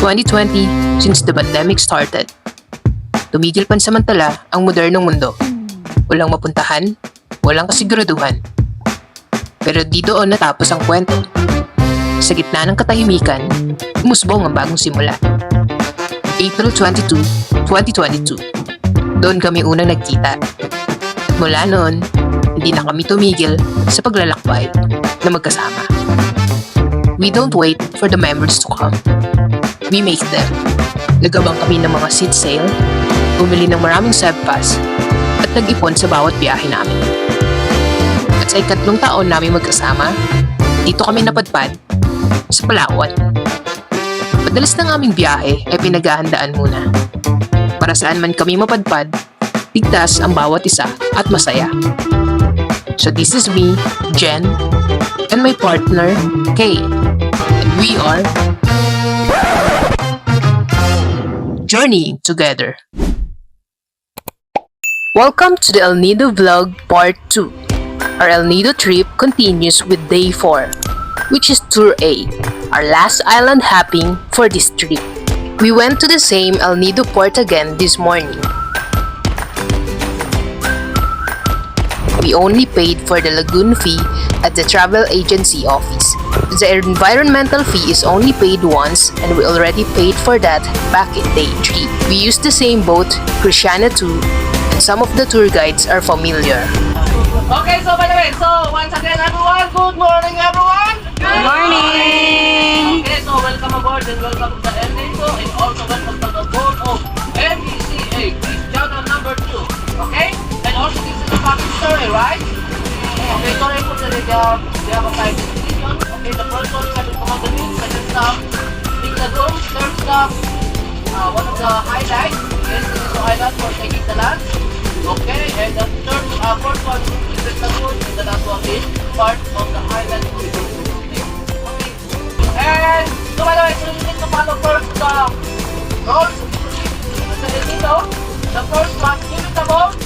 2020, since the pandemic started, tumigil pansamantala ang modernong mundo. Walang mapuntahan, walang kasiguraduhan. Pero dito natapos ang kwento. Sa gitna ng katahimikan, umusbong ang bagong simula. April 22, 2022. Doon kami unang nagkita. At mula noon, hindi na kami tumigil sa paglalakbay na magkasama. We don't wait for the memories to come. We make them. Nagabang kami ng mga seat sale, bumili ng maraming pass, at nag-ipon sa bawat biyahe namin. At sa ikatlong taon namin magkasama, dito kami napadpad sa Palawan. Madalas ng aming biyahe ay pinaghahandaan muna. Para saan man kami mapadpad, ligtas ang bawat isa at masaya. So this is me, Jen, and my partner, Kay. And we are journeying together. Welcome to the El Nido Vlog Part 2. Our El Nido trip continues with Day 4, which is Tour A, our last island hopping for this trip. We went to the same El Nido port again this morning. We only paid for the lagoon fee at the travel agency office. The environmental fee is only paid once, and we already paid for that back in Day 3. We used the same boat, Christiana 2, and some of the tour guides are familiar. Okay, so by the way, once again everyone, good morning everyone! Good morning! Okay, so welcome aboard and welcome to El Nido and also welcome to the boat of MBCA, Greece Channel number 2. Okay? And also this is the fucking story, right? Okay, so I put the have a five decision. Okay, the first one is having command the beach, second stop, Big Lagoon, third stop, one of the highlights, yes, this is the highlight for taking the land. Okay, and the fourth one is Big Lagoon, and the last one is part of the highlight. Okay, and so by the way, so you need to follow first the rules of the El Nido. The first one, give it a vote.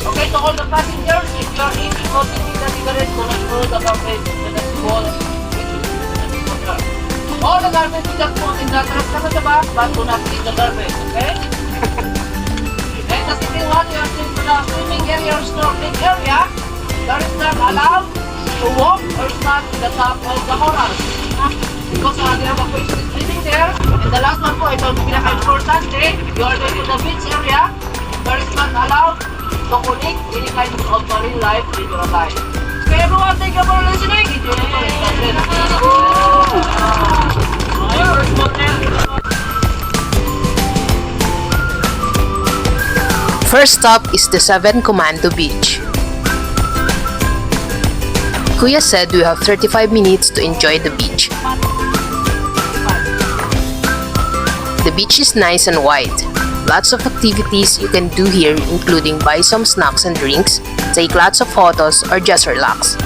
Okay, to all the passengers, if you are eating or eating the cigarette, do not throw the garbage in the wall. All the garbage is just put in the trash can at the back, but do not eat the garbage, okay? And the second one, you are going to the swimming area or snorkeling area. There is not allowed to walk or stand in the top of the corals. Because they have a fish living there. And the last one po, ito ang pinaka-importante, you are going to the beach area. There is not allowed to collect any kind of marine life in your life. Okay, everyone, thank you for listening. Enjoy the First stop is the 7 Commando Beach. Kuya said we have 35 minutes to enjoy the beach. The beach is nice and wide. Lots of activities you can do here, including buy some snacks and drinks, take lots of photos, or just relax.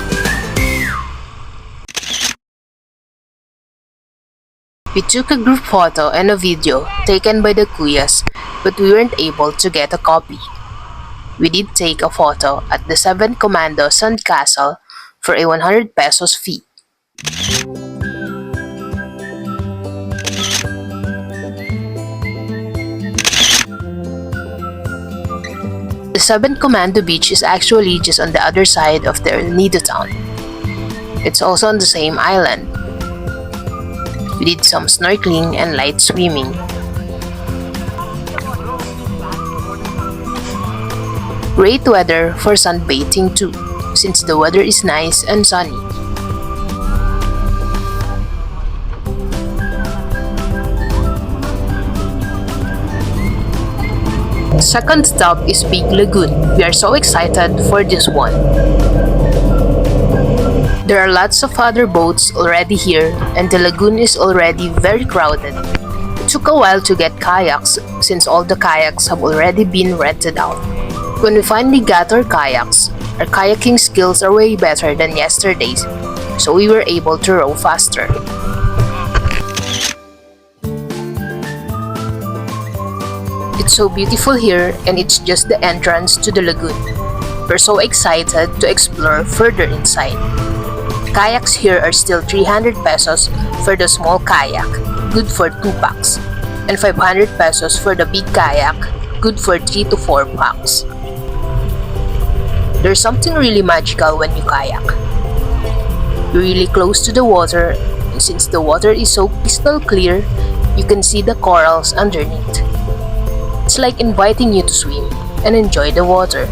We took a group photo and a video taken by the Kuyas, but we weren't able to get a copy. We did take a photo at the 7 Commando Sandcastle for a 100 pesos fee. The 7 Commando Beach is actually just on the other side of the El Nido town. It's also on the same island. We did some snorkeling and light swimming. Great weather for sunbathing too, since the weather is nice and sunny. Second stop is Big Lagoon. We are so excited for this one. There are lots of other boats already here, and the lagoon is already very crowded. It took a while to get kayaks since all the kayaks have already been rented out. When we finally got our kayaks, our kayaking skills are way better than yesterday's, so we were able to row faster. It's so beautiful here, and it's just the entrance to the lagoon. We're so excited to explore further inside. Kayaks here are still 300 pesos for the small kayak, good for 2 packs. and 500 pesos for the big kayak, good for 3 to 4 packs. There's something really magical when you kayak. You're really close to the water, and since the water is so crystal clear, you can see the corals underneath. It's like inviting you to swim and enjoy the water.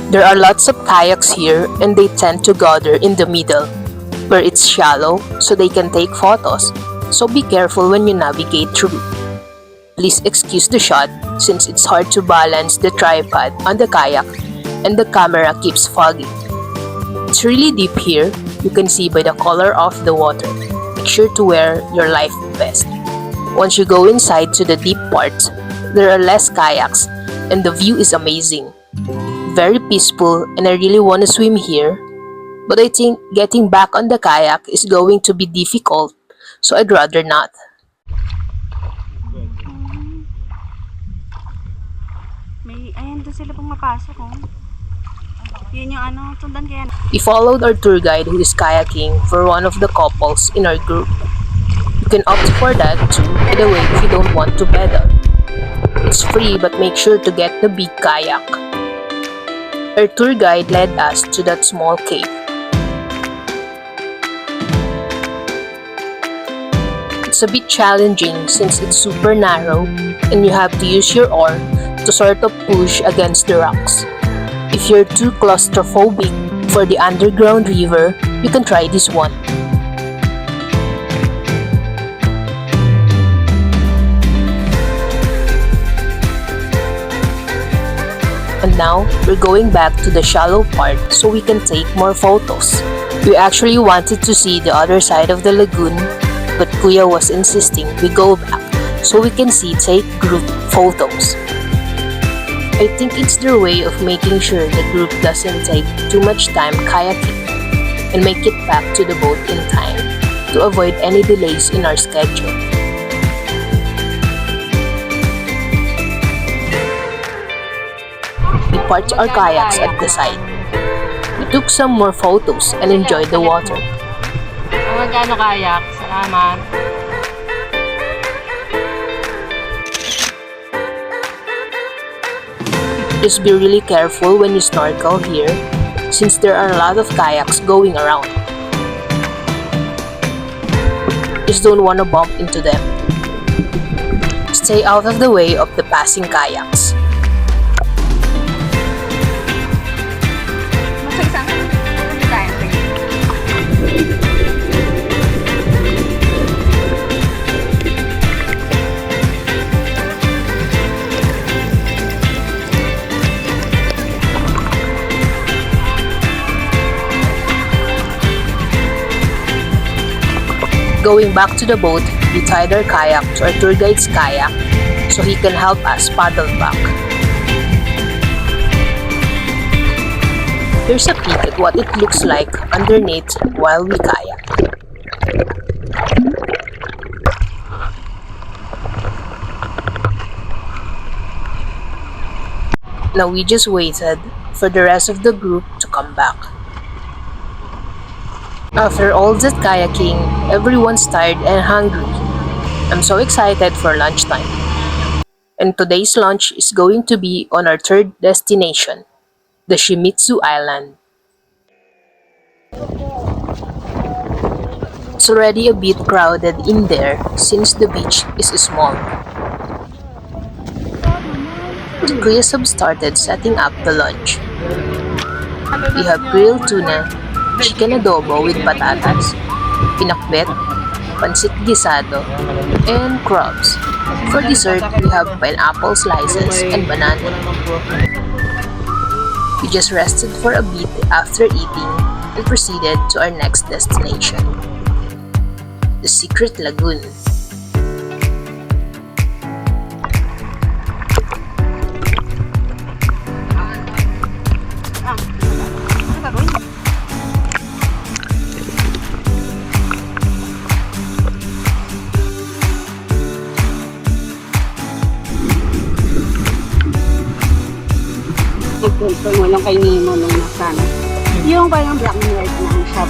There are lots of kayaks here and they tend to gather in the middle, where it's shallow so they can take photos, so be careful when you navigate through. Please excuse the shot since it's hard to balance the tripod on the kayak and the camera keeps fogging. It's really deep here, you can see by the color of the water. Make sure to wear your life vest. Once you go inside to the deep parts, there are less kayaks and the view is amazing. Very peaceful and I really want to swim here, but I think getting back on the kayak is going to be difficult, so I'd rather not. Ayan, doon sila pumapasok, oh. Yun yung tundan kaya. We followed our tour guide who is kayaking for one of the couples in our group. You can opt for that too, by the way, if you don't want to pedal. It's free but make sure to get the big kayak. Our tour guide led us to that small cave. It's a bit challenging since it's super narrow and you have to use your oar to sort of push against the rocks. If you're too claustrophobic for the underground river, you can try this one. And now, we're going back to the shallow part so we can take more photos. We actually wanted to see the other side of the lagoon, but Kuya was insisting we go back so we can take group photos. I think it's their way of making sure the group doesn't take too much time kayaking and make it back to the boat in time to avoid any delays in our schedule. We parked our kayaks at the side. We took some more photos and enjoyed the water. Magkano kayak? Salamat. Just be really careful when you snorkel here, since there are a lot of kayaks going around. Just don't want to bump into them. Stay out of the way of the passing kayaks. Going back to the boat, we tied our kayak to our tour guide's kayak so he can help us paddle back. Here's a peek at what it looks like underneath while we kayak. Now we just waited for the rest of the group to come back. After all that kayaking, everyone's tired and hungry. I'm so excited for lunchtime. And today's lunch is going to be on our third destination, the Shimizu Island. It's already a bit crowded in there since the beach is small. The Kuyas have started setting up the lunch. We have grilled tuna, chicken adobo with patatas, pinakbet, pancit gisado, and crabs. For dessert, we have pineapple slices and banana. We just rested for a bit after eating and proceeded to our next destination, the Secret Lagoon. Ito mo lang kay Nemo nung nasana. Yung parang black and white lang siya.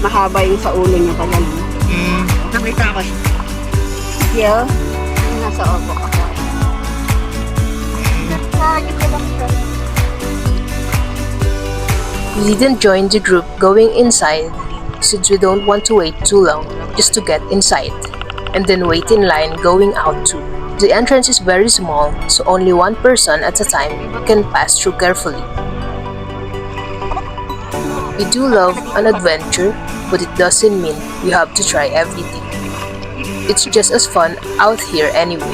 Mahaba yung sa ulo niya pala. nakita ko. Yo, nasa obo ako. We didn't join the group going inside since we don't want to wait too long just to get inside and then wait in line going out too. The entrance is very small, so only one person at a time can pass through carefully. We do love an adventure, but it doesn't mean we have to try everything. It's just as fun out here anyway.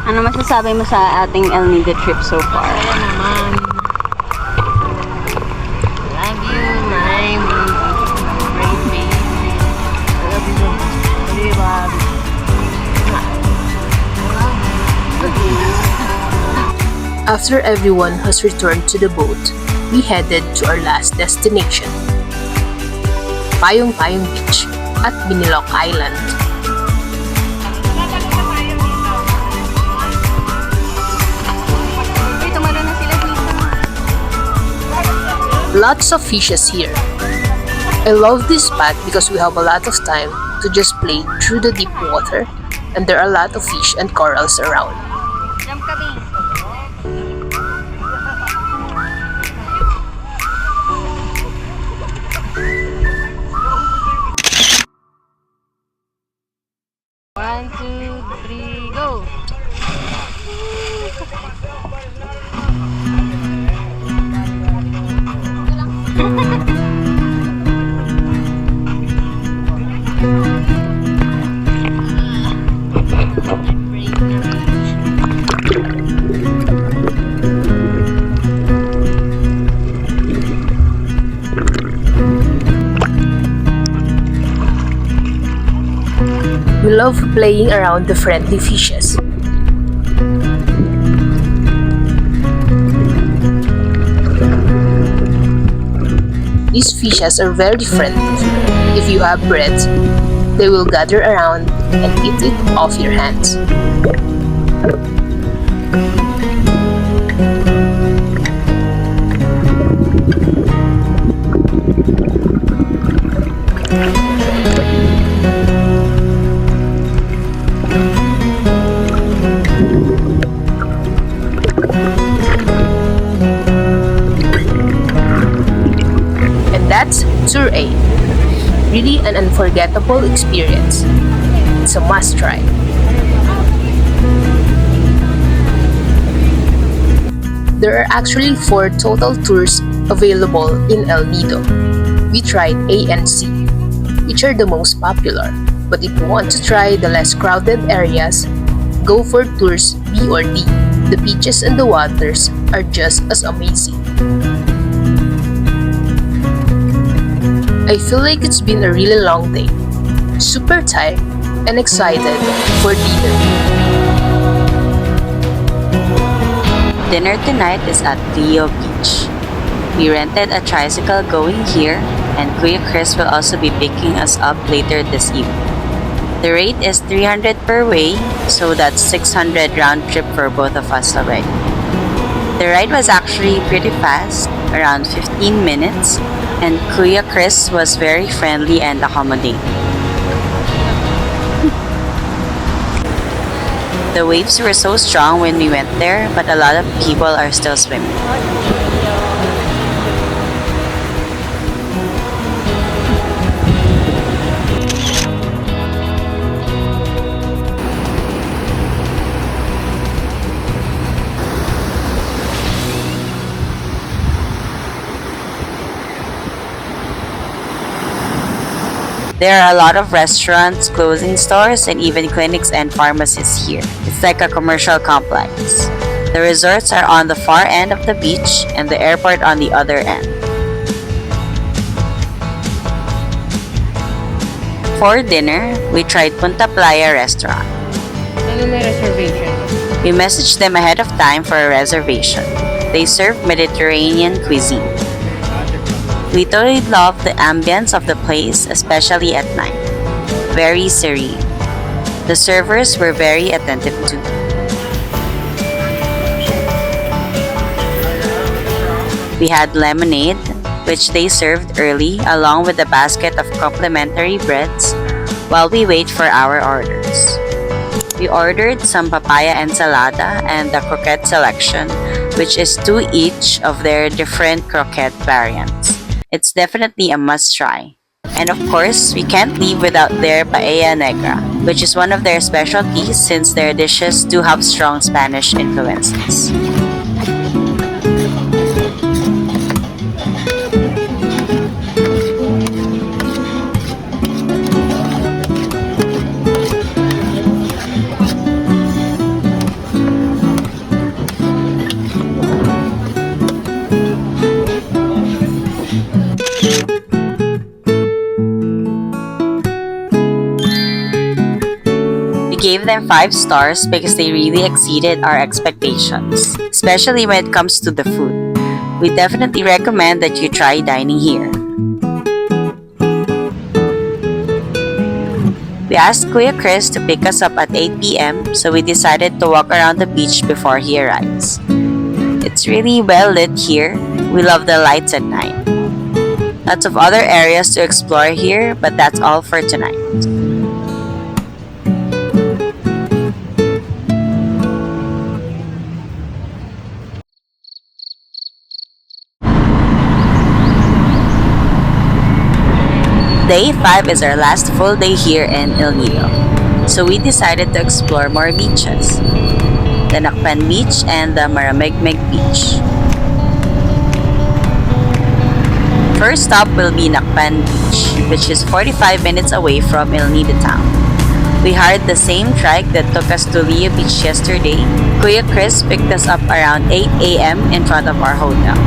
Ano masasabi mo sa ating El Nido trip so far? Naman. Love you, my great baby. I love you so much. Diba? After everyone has returned to the boat, we headed to our last destination, Payong-Payong Beach at Binilok Island. Uy, tumalo na sila dito. Lots of fishes here. I love this spot because we have a lot of time to just play through the deep water and there are a lot of fish and corals around. Jump kami. One, two, three, go! We love playing around the friendly fishes. These fishes are very friendly. If you have bread, they will gather around and eat it off your hands. That's Tour A. Really an unforgettable experience. It's a must try. There are actually 4 total tours available in El Nido. We tried A and C, which are the most popular. But if you want to try the less crowded areas, go for tours B or D. The beaches and the waters are just as amazing. I feel like it's been a really long day. Super tired and excited for dinner. Dinner tonight is at Leo Beach. We rented a tricycle going here, and Kuya Chris will also be picking us up later this evening. The rate is 300 per way, so that's 600 round trip for both of us already. The ride was actually pretty fast, around 15 minutes, and Kuya Chris was very friendly and accommodating. The waves were so strong when we went there, but a lot of people are still swimming. There are a lot of restaurants, clothing stores, and even clinics and pharmacies here. It's like a commercial complex. The resorts are on the far end of the beach and the airport on the other end. For dinner, we tried Punta Playa restaurant. Ano na reservation? We messaged them ahead of time for a reservation. They serve Mediterranean cuisine. We totally love the ambience of the place, especially at night. Very serene. The servers were very attentive too. We had lemonade, which they served early, along with a basket of complimentary breads while we wait for our orders. We ordered some papaya ensalada and the croquette selection, which is 2 each of their different croquette variants. It's definitely a must try. And of course, we can't leave without their paella negra, which is one of their specialties since their dishes do have strong Spanish influences. Gave them 5 stars because they really exceeded our expectations, especially when it comes to the food. We definitely recommend that you try dining here. We asked Kuya Chris to pick us up at 8 p.m. so we decided to walk around the beach before he arrives. It's really well lit here. We love the lights at night. Lots of other areas to explore here, but that's all for tonight. Day 5 is our last full day here in El Nido, so we decided to explore more beaches, the Nakpan Beach and the Maramigmig Beach. First stop will be Nakpan Beach, which is 45 minutes away from El Nido town. We hired the same trike that took us to Leo Beach yesterday. Kuya Chris picked us up around 8 a.m. in front of our hotel.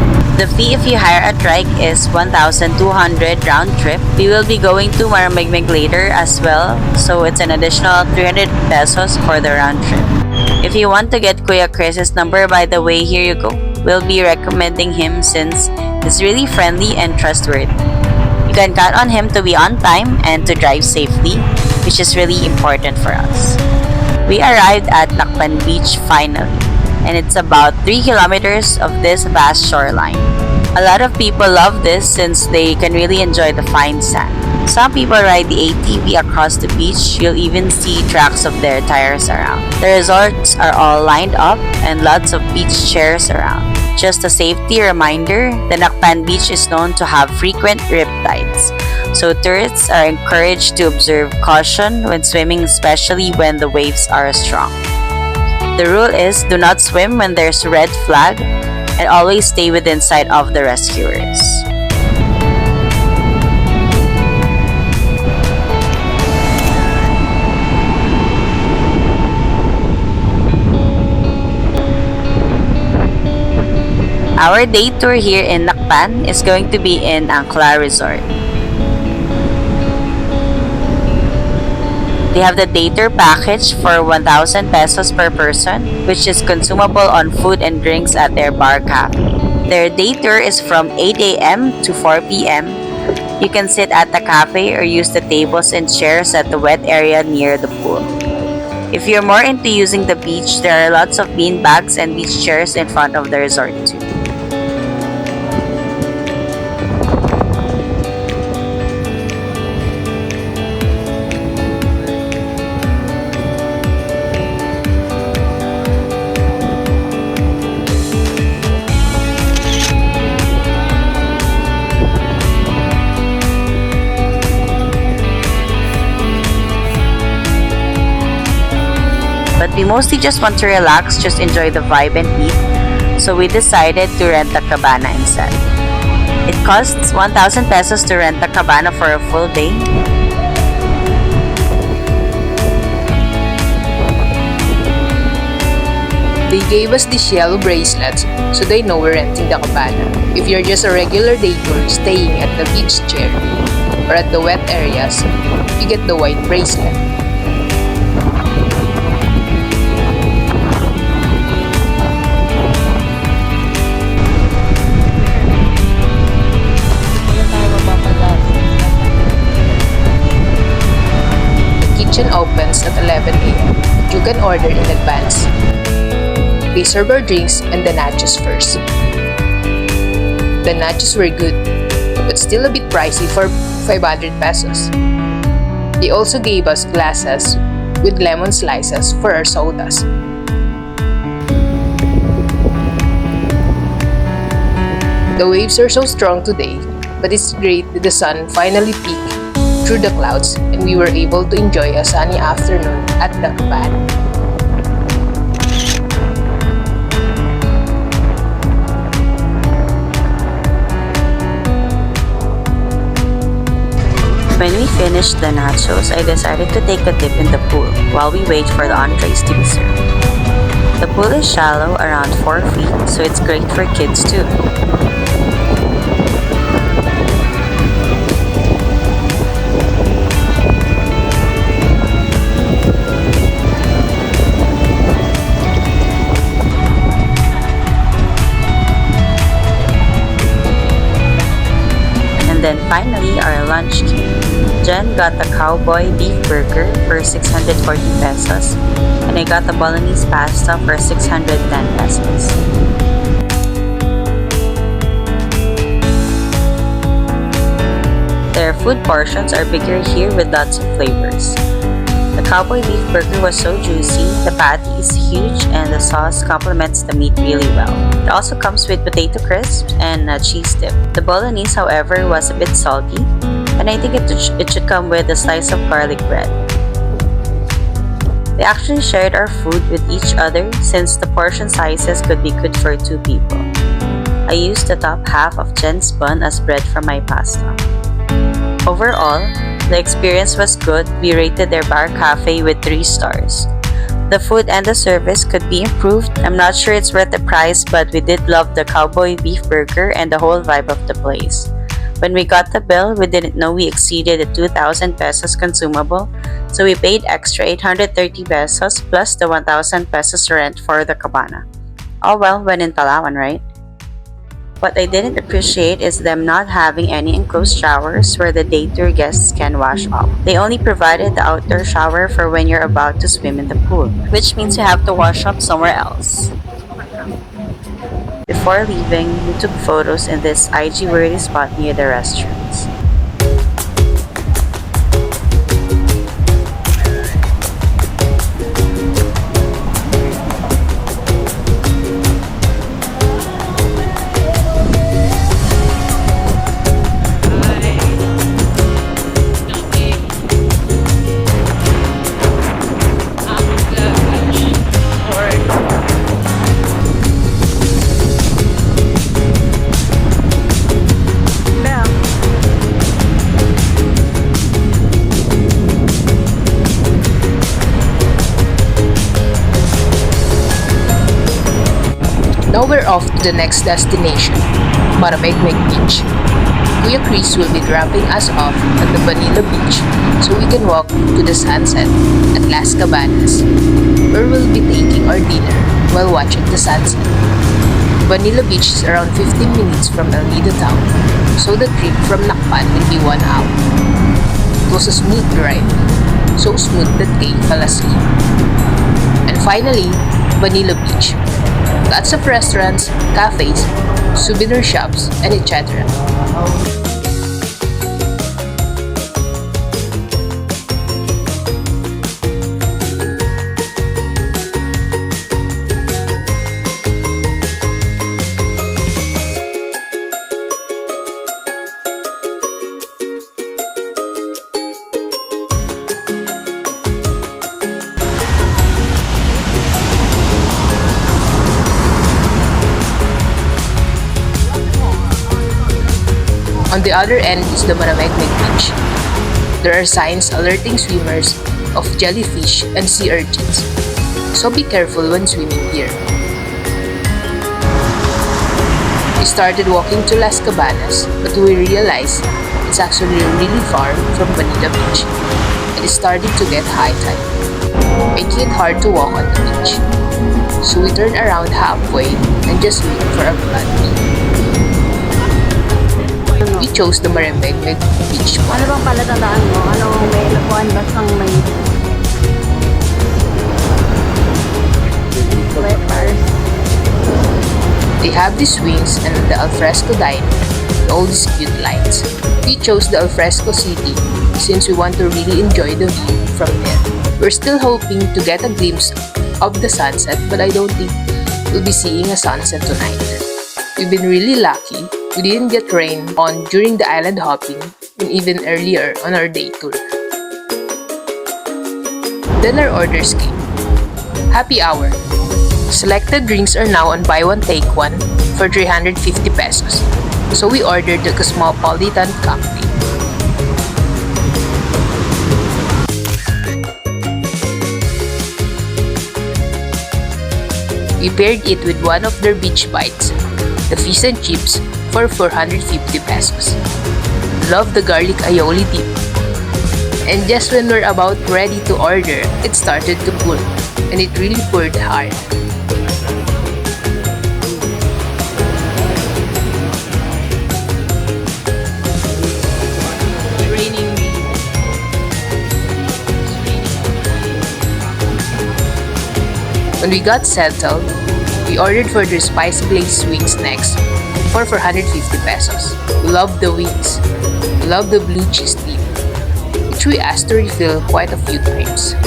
The fee if you hire a trike is 1,200 round trip. We will be going to Maramigmig later as well, so it's an additional 300 pesos for the round trip. If you want to get Kuya Chris's number, by the way, here you go. We'll be recommending him since he's really friendly and trustworthy. You can count on him to be on time and to drive safely, which is really important for us. We arrived at Nakpan Beach finally, and it's about 3 kilometers of this vast shoreline. A lot of people love this since they can really enjoy the fine sand. Some people ride the ATV across the beach. You'll even see tracks of their tires around. The resorts are all lined up and lots of beach chairs around. Just a safety reminder, the Nakpan Beach is known to have frequent riptides, so tourists are encouraged to observe caution when swimming, especially when the waves are strong. The rule is do not swim when there's a red flag and always stay within sight of the rescuers. Our day tour here in Nakpan is going to be in Angkla Resort. They have the day tour package for 1,000 pesos per person, which is consumable on food and drinks at their bar cafe. Their day tour is from 8 a.m. to 4 p.m. You can sit at the cafe or use the tables and chairs at the wet area near the pool. If you're more into using the beach, there are lots of bean bags and beach chairs in front of the resort too. But we mostly just want to relax, just enjoy the vibe and eat, so we decided to rent a cabana instead. It costs 1,000 pesos to rent a cabana for a full day. They gave us these yellow bracelets so they know we're renting the cabana. If you're just a regular day tour staying at the beach chair or at the wet areas, you get the white bracelet. kitchen opens at 11 a.m. You can order in advance. They serve our drinks and the nachos first. The nachos were good, but still a bit pricey for 500 pesos. They also gave us glasses with lemon slices for our sodas. The waves are so strong today, but it's great that the sun finally peeked through the clouds and we were able to enjoy a sunny afternoon at the cabana. When we finished the nachos, I decided to take a dip in the pool while we wait for the entrees to be served. The pool is shallow, around 4 feet, so it's great for kids too. And then finally, our lunch came. Jen got the cowboy beef burger for 640 pesos, and I got the bolognese pasta for 610 pesos. Their food portions are bigger here with lots of flavors. The cowboy beef burger was so juicy, the patty is huge, and the sauce complements the meat really well. It also comes with potato crisps and a cheese dip. The bolognese, however, was a bit salty, and I think it should come with a slice of garlic bread. We actually shared our food with each other since the portion sizes could be good for 2 people. I used the top half of Jen's bun as bread for my pasta. Overall, the experience was good. We rated their bar cafe with 3 stars. The food and the service could be improved. I'm not sure it's worth the price, but we did love the cowboy beef burger and the whole vibe of the place. When we got the bill, we didn't know we exceeded the 2,000 pesos consumable, so we paid extra 830 pesos plus the 1,000 pesos rent for the cabana. All well when in Palawan, right? What I didn't appreciate is them not having any enclosed showers where the day tour guests can wash off. They only provided the outdoor shower for when you're about to swim in the pool, which means you have to wash up somewhere else. Before leaving, we took photos in this IG-worthy spot near the restrooms. Now we're off to the next destination, Maramegmeg Beach. Kuya Chris will be dropping us off at the Vanilla Beach so we can walk to the sunset at Las Cabanas, where we'll be taking our dinner while watching the sunset. Vanilla Beach is around 15 minutes from Nido town, so the trip from Nakpan will be 1 hour. It was a smooth drive, so smooth that Kay fell asleep. And finally, Vanilla Beach. Lots of restaurants, cafes, souvenir shops, and etc. On the other end is the Maramegmeg Beach. There are signs alerting swimmers of jellyfish and sea urchins, so be careful when swimming here. We started walking to Las Cabanas, but we realized it's actually really far from Vanilla Beach and it's starting to get high tide, making it hard to walk on the beach. So we turned around halfway and just wait for a flood. We chose the Maramegmeg Beach. Ano bang palatandaan mo? Ano may lakuan ba sang may They have these wings and the alfresco dining with all these cute lights. We chose the alfresco seating since we want to really enjoy the view from there. We're still hoping to get a glimpse of the sunset, but I don't think we'll be seeing a sunset tonight. We've been really lucky. We didn't get rain on during the island hopping and even earlier on our day tour. Then our orders came. Happy hour. Selected drinks are now on buy one take one for 350 pesos. So we ordered the Cosmopolitan cocktail. We paired it with one of their beach bites, the fish and chips, for 450 pesos. Love the garlic aioli dip. And just when we're about ready to order, it started to pour, and it really poured hard. When we got settled, we ordered for their spicy glazed wings next for 450 pesos. Love the wings. Love the blue cheese dip, which we asked to refill quite a few times.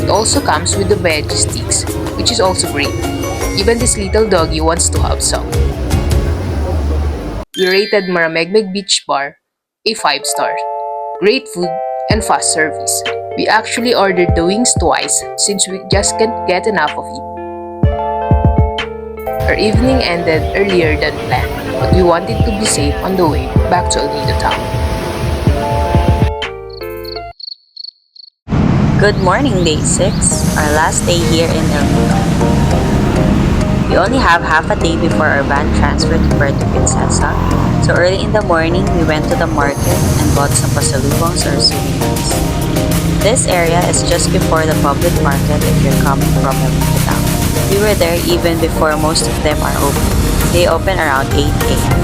It also comes with the veggie sticks, which is also great. Even this little doggy wants to have some. We rated Maramegmeg Beach Bar a 5-star. Great food and fast service. We actually ordered the wings twice since we just can't get enough of it. Our evening ended earlier than planned, but we wanted to be safe on the way back to Nido town. Good morning, Day 6, our last day here in El Nido. We only have half a day before our van transfer to Puerto Princesa, so early in the morning we went to the market and bought some pasalubongs or souvenirs. This area is just before the public market if you're coming from El Nido town. We were there even before most of them are open. They open around 8 a.m.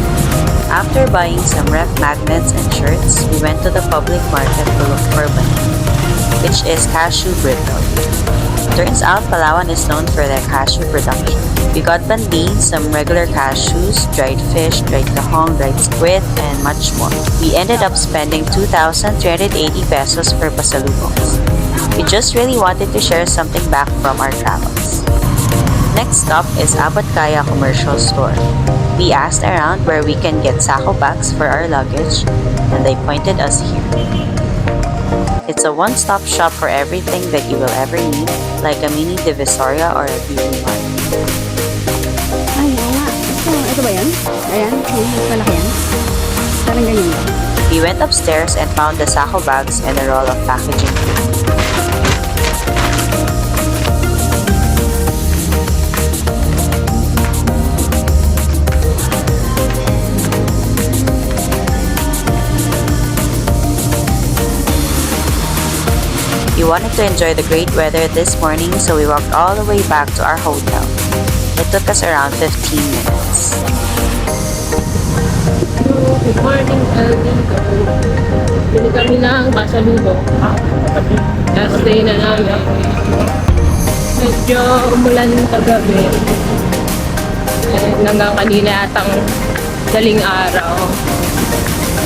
After buying some ref magnets and shirts, we went to the public market to look for banana, which is cashew brittle. Turns out Palawan is known for their cashew production. We got banding, some regular cashews, dried fish, dried tahong, dried squid, and much more. We ended up spending 2,380 pesos per pasalubongs. We just really wanted to share something back from our travels. Next stop is Abot Kaya Commercial Store. We asked around where we can get sako bags for our luggage, and they pointed us here. It's a one-stop shop for everything that you will ever need, like a mini Divisoria or a beauty mart. Ay, oo nga. Ito ba yan? Ayan, yung mas malaki yan. Parang ganyan. We went upstairs and found the sako bags and a roll of packaging tape. We wanted to enjoy the great weather this morning, so we walked all the way back to our hotel. It took us around 15 minutes. Good morning, El Nido. Pili kami ng pasalubong. Last day na namin. Medyo umulan kagabi. Hanggang kanina atang daling araw.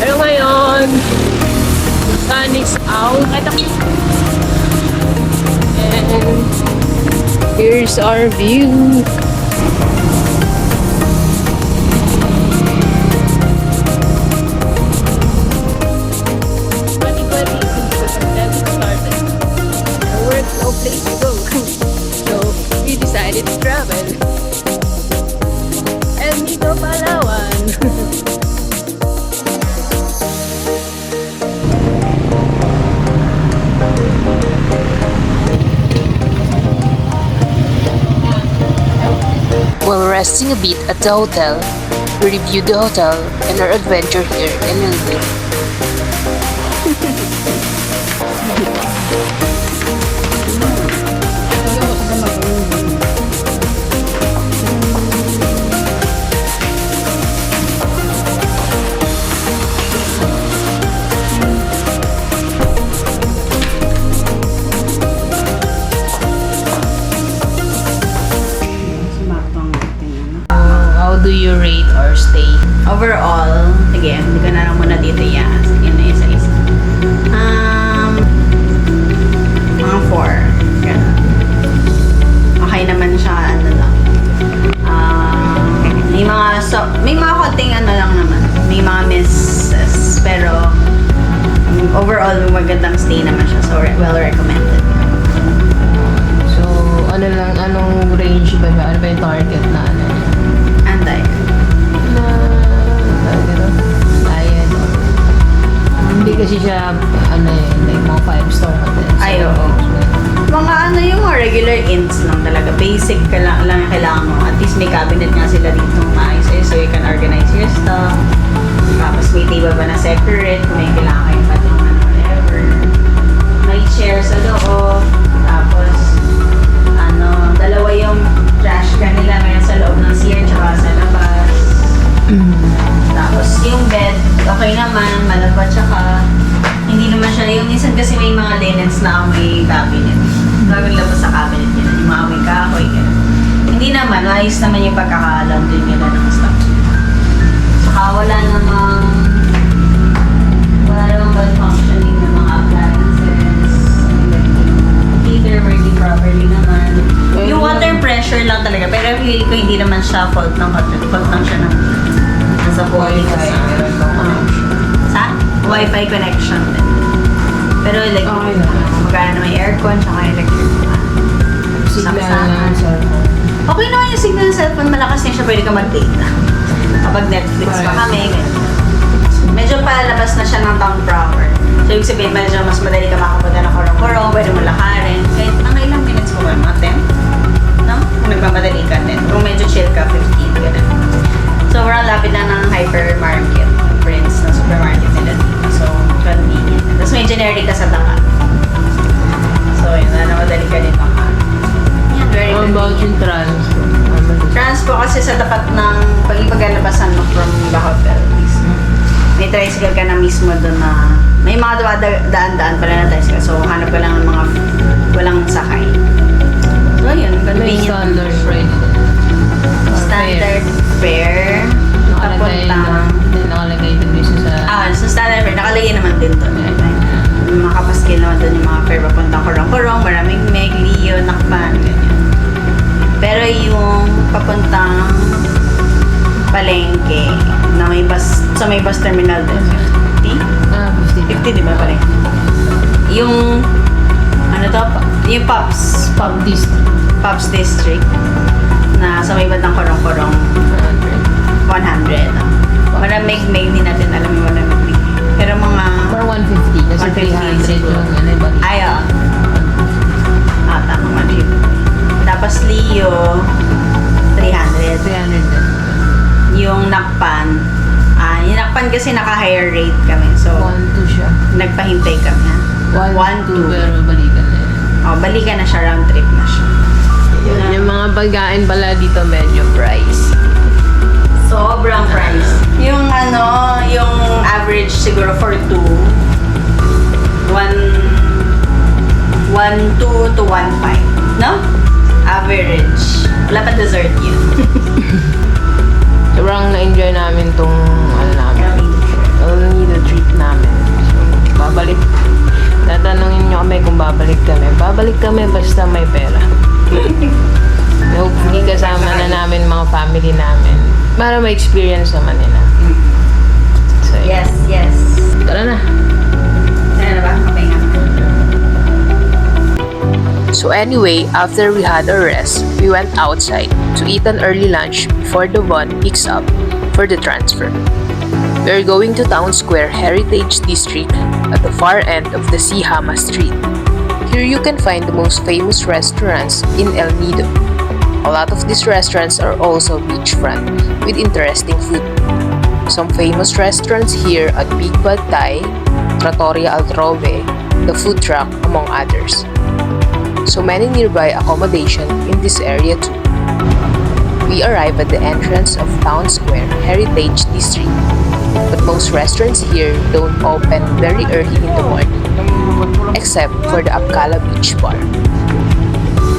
Pero ngayon, sun is out. And here's our view. No place to go. So we decided to travel. El Nido, Palawan. While resting a bit at the hotel, we reviewed the hotel and our adventure here in El Nido. Sumakto ang ating ano. well recommended. So, anong range ba siya? Ano ba yung target na ano? Anday. Na, diet. Hindi kasi siya, like mga 5-star hotel. Ay, oo. Mga yung mga regular inns lang talaga. Basic ka lang ang kailangan mo. At least may cabinet nga sila dito maayos so you can organize your stuff. Tapos may table ba na separate kung may kailangan kayong patungan or whatever. May chair sa loob. Tapos, dalawa yung trash can nila ngayon sa loob ng CR tsaka sa labas. Tapos yung bed, okay naman, malabot tsaka hindi naman siya, yung minsan kasi may mga linens na amoy cabinet. Laging labas sa cabinet nila, yung mga amoy kahoy, gano'n. Hindi naman, ayos naman yung pagkakalandin nila ng stock. Saka wala namang malfunctioning ng mga appliances. Heater working properly naman. Yung water pressure lang talaga, pero feeling ko hindi naman siya fault ng hotel. Fault lang siya ng nasa buhay kasi. Sa? Wi-Fi connection din. Pero like, magkano na may aircon, tsaka electric fan. Signal ng cellphone. Okay naman yung signal ng cellphone, malakas niya siya, pwede ka mag-data. Kapag Netflix pa kami, ganyan. Medyo palabas na siya ng town proper. So, ibig sabihin, medyo mas madali ka makapunta ng korong-korong, pwede mo lakarin. Kahit mga ilang minutes mo ba, mga 10? No? Kung nagmamadali ka, 10. Kung medyo chill ka, 15, gano'n. So, sobrang lapit lang ng hypermarket. Prince na supermarket nila dito. So, convenient. Tapos may generic ka sa tapat. So, yun na madali ka din maka. Yan, very How about yung transpo? Transpo kasi sa tapat ng pag-ipagalabasan mo from the hotel mismo. May tricycle ka na mismo doon na may mga daan-daan pala na tricycle. So, hanap ka lang ng mga walang sakay. So, yun. May Convenient. standard price. Standard fare. Papuntang. Nakalagay din sa... Sa standard fare. Nakalagay naman din doon. Makapaskil naman doon yung mga fare papuntang Korong-Korong, Maraming Meg, Leo, Nakpan, ganyan. Pero yung papuntang Palengke, na may bus, sa may bus terminal din. 50? 50, di ba Palengke? Yung, ano to? Yung Pops District, na sa may bandang Korong-Korong, 100. Maraming din natin alam yung maraming. Pero mga... Parang 150. Kasi 300 yung ano ba? Ay, tama, 150. Tapos Leo, 300. 300. Yung Nakpan, yung Nakpan kasi naka-higher rate kami. So, 1-2 siya. nagpahintay kami. 1-2 pero balikan na yan. Balikan na siya, round trip na siya. Yung mga pagkain pala dito medyo price. Sobrang price. Yung yung average siguro for 2, 1.2 to 1.5, no? Average. Wala pa dessert yun. Sobrang na-enjoy namin tong Nido trip namin. So, babalik. Tatanungin nyo kami kung babalik kami. Babalik kami basta may pera. Hopefully kasama na namin mga family namin. Para ma-experience naman nila. So, Yes. tara na. Ano na ba? Okay nga. So anyway, after we had our rest, we went outside to eat an early lunch before the van picks up for the transfer. We are going to Town Square Heritage District at the far end of the Sihama Street. Here you can find the most famous restaurants in El Nido. A lot of these restaurants are also beachfront with interesting food. Some famous restaurants here are Big Bad Thai, Trattoria Altrove, The Food Truck, among others. So many nearby accommodation in this area too. We arrive at the entrance of Town Square Heritage District, but most restaurants here don't open very early in the morning, except for the Apcala Beach Bar.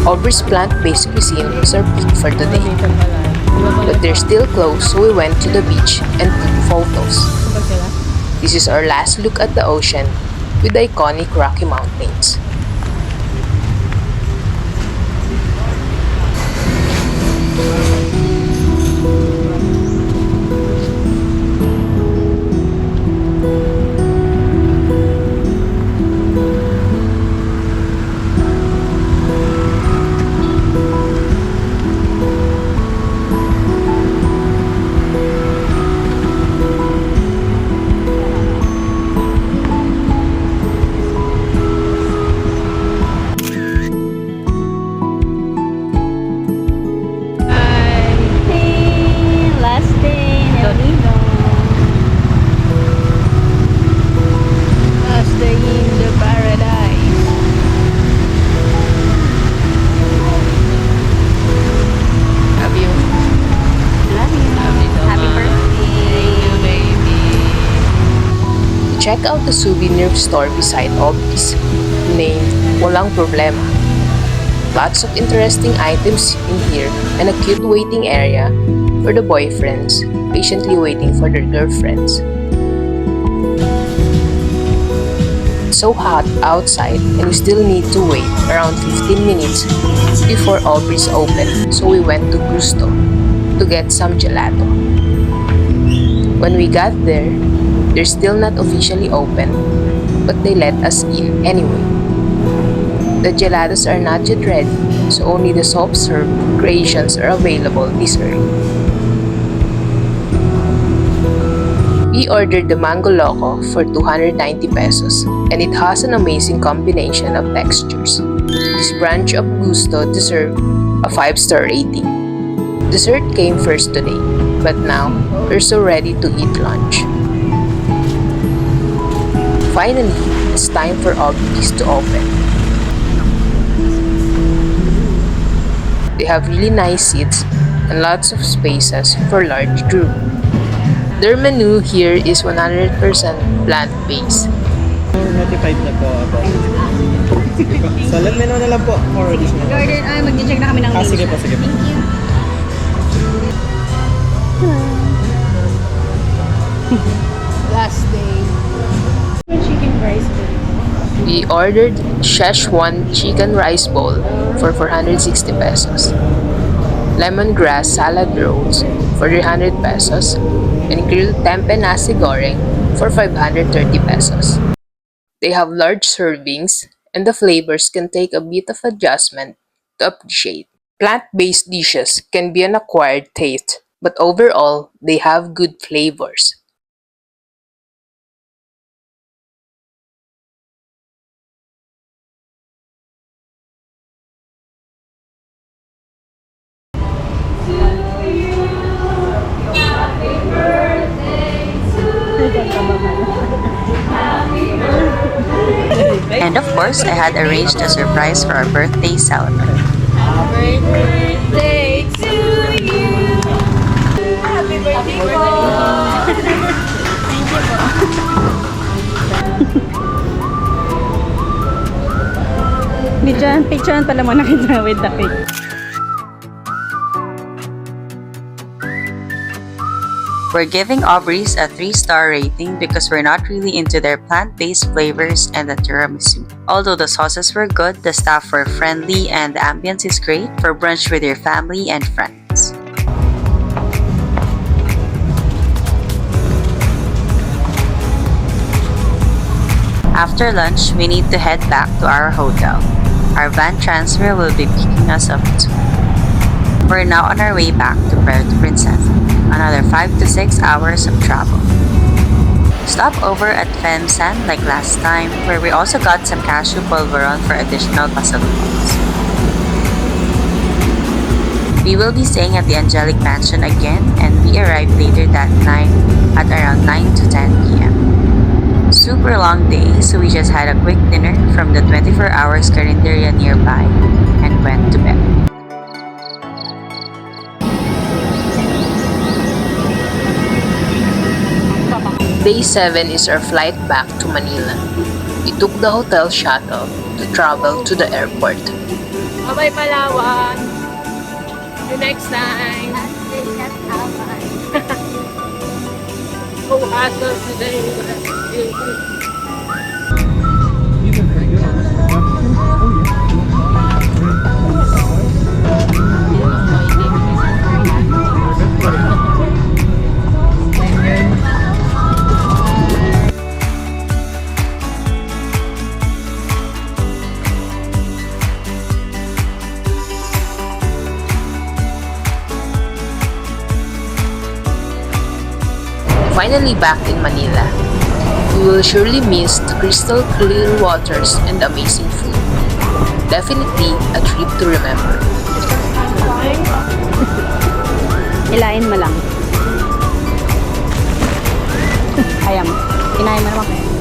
Aubrey's plant-based cuisine was our pick for today, but they're still closed, so we went to the beach and took photos. This is our last look at the ocean with the iconic Rocky Mountains. check out the souvenir store beside Obis, named Walang Problema. Lots of interesting items in here and a cute waiting area for the boyfriends patiently waiting for their girlfriends. It's so hot outside and we still need to wait around 15 minutes before Aubrey's open, so we went to Gusto to get some gelato. When we got there, they're still not officially open, but they let us in anyway. The gelatos are not yet ready, so only the soft-serve creations are available this early. We ordered the Mango Loco for 290 pesos, and it has an amazing combination of textures. This branch of Gusto deserved a 5-star rating. Dessert came first today, but now we're so ready to eat lunch. Finally, it's time for Obis to open. They have really nice seats and lots of spaces for large group. Their menu here is 100% plant-based. Notified na po ako. Sige po. So, let me know na lang po for additional. Garden, mag-check na kami ng link. Sige po, sige po. Thank you. Last day. Chicken rice bowl. We ordered Szechuan chicken rice bowl for 460 pesos, lemongrass salad rolls for 300 pesos, and grilled tempeh nasi goreng for 530 pesos. They have large servings, and the flavors can take a bit of adjustment to appreciate. Plant-based dishes can be an acquired taste, but overall, they have good flavors. And of course, I had arranged a surprise for our birthday celebrant. Happy birthday to you. Happy birthday po. Thank you po. Picturean pala muna kita with the cake. We're giving Aubrey's a 3-star rating because we're not really into their plant-based flavors and the tiramisu. Although the sauces were good, the staff were friendly, and the ambience is great for brunch with your family and friends. After lunch, we need to head back to our hotel. Our van transfer will be picking us up soon. We're now on our way back to Puerto Princesa. Another 5 to 6 hours of travel. Stop over at FEMSAN like last time, where we also got some cashew pulveron for additional pasalubos. We will be staying at the Angelic Mansion again, and we arrived later that night at around 9 to 10 p.m. Super long day, so we just had a quick dinner from the 24 hours carinderia nearby and went to bed. Day 7 is our flight back to Manila. We took the hotel shuttle to travel to the airport. Bye-bye, Palawan. See you next time. Oh, hassle today. Finally back in Manila, we will surely miss the crystal clear waters and amazing food. Definitely a trip to remember. Hilain mo lang. Ayam. Kinain mo naman.